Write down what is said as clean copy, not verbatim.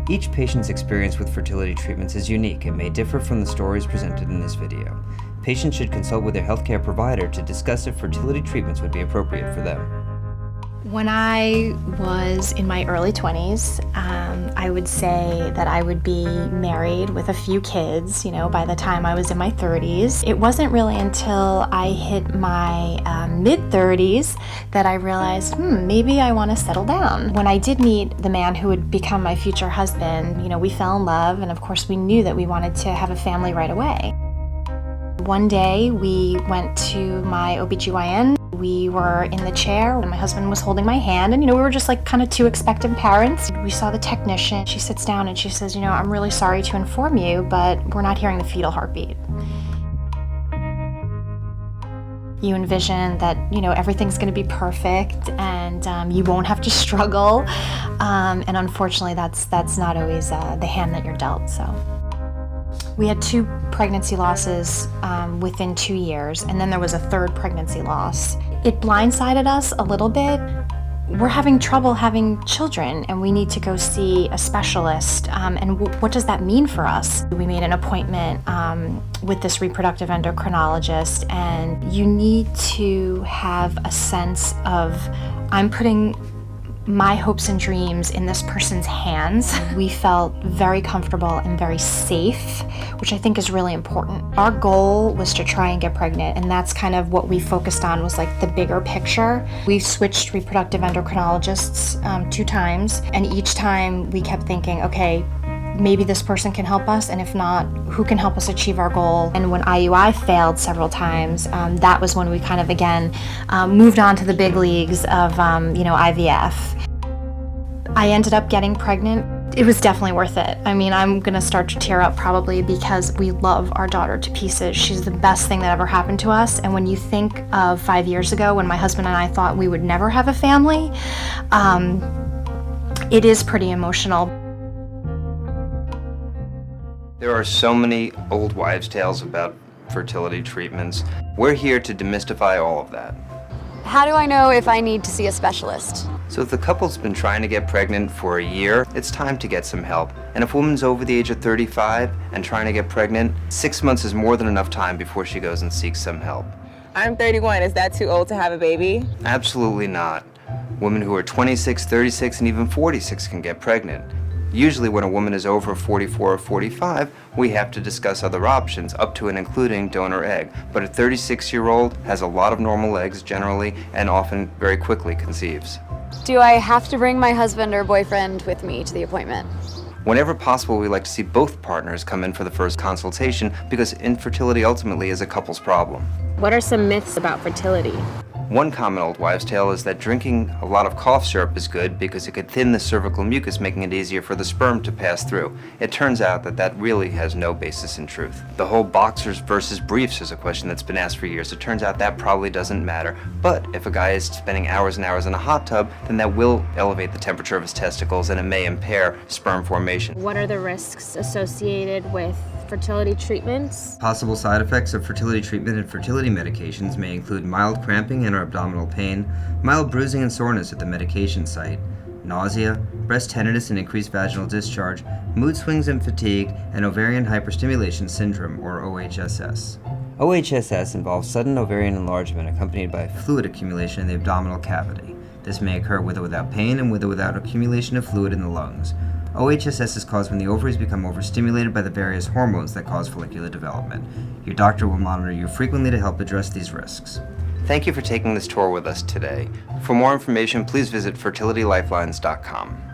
Each patient's experience with fertility treatments is unique and may differ from the stories presented in this video. Patients should consult with their healthcare provider to discuss if fertility treatments would be appropriate for them. When I was in my early 20s, I would say that I would be married with a few kids, by the time I was in my 30s. It wasn't really until I hit my mid-30s that I realized, maybe I want to settle down. When I did meet the man who would become my future husband, we fell in love, and of course we knew that we wanted to have a family right away. One day we went to my OBGYN. We were in the chair and my husband was holding my hand, and we were just like kind of two expectant parents. We saw the technician. She sits down and she says, I'm really sorry to inform you, but we're not hearing the fetal heartbeat. You envision that, everything's going to be perfect and you won't have to struggle. And unfortunately, that's not always the hand that you're dealt, so. We had 2 pregnancy losses within 2 years, and then there was a 3rd pregnancy loss. It blindsided us a little bit. We're having trouble having children, and we need to go see a specialist. And what does that mean for us? We made an appointment with this reproductive endocrinologist, and you need to have a sense of, I'm putting my hopes and dreams in this person's hands. We felt very comfortable and very safe, which I think is really important. Our goal was to try and get pregnant, and that's kind of what we focused on, was like the bigger picture. We switched reproductive endocrinologists 2 times, and each time we kept thinking, okay, maybe this person can help us, and if not, who can help us achieve our goal? And when IUI failed several times, that was when we kind of again moved on to the big leagues of IVF. I ended up getting pregnant. It was definitely worth it. I'm gonna start to tear up probably, because we love our daughter to pieces. She's the best thing that ever happened to us. And when you think of 5 years ago, when my husband and I thought we would never have a family, it is pretty emotional. There are so many old wives' tales about fertility treatments. We're here to demystify all of that. How do I know if I need to see a specialist? So if the couple's been trying to get pregnant for a year, it's time to get some help. And if a woman's over the age of 35 and trying to get pregnant, 6 months is more than enough time before she goes and seeks some help. I'm 31. Is that too old to have a baby? Absolutely not. Women who are 26, 36, and even 46 can get pregnant. Usually when a woman is over 44 or 45, we have to discuss other options, up to and including donor egg. But a 36-year-old has a lot of normal eggs generally, and often very quickly conceives. Do I have to bring my husband or boyfriend with me to the appointment? Whenever possible, we like to see both partners come in for the first consultation, because infertility ultimately is a couple's problem. What are some myths about fertility? One common old wives' tale is that drinking a lot of cough syrup is good because it could thin the cervical mucus, making it easier for the sperm to pass through. It turns out that that really has no basis in truth. The whole boxers versus briefs is a question that's been asked for years. It turns out that probably doesn't matter. But if a guy is spending hours and hours in a hot tub, then that will elevate the temperature of his testicles, and it may impair sperm formation. What are the risks associated with fertility treatments? Possible side effects of fertility treatment and fertility medications may include mild cramping and or abdominal pain, mild bruising and soreness at the medication site, nausea, breast tenderness and increased vaginal discharge, mood swings and fatigue, and ovarian hyperstimulation syndrome, or OHSS. OHSS involves sudden ovarian enlargement accompanied by fluid accumulation in the abdominal cavity. This may occur with or without pain and with or without accumulation of fluid in the lungs. OHSS is caused when the ovaries become overstimulated by the various hormones that cause follicular development. Your doctor will monitor you frequently to help address these risks. Thank you for taking this tour with us today. For more information, please visit fertilitylifelines.com.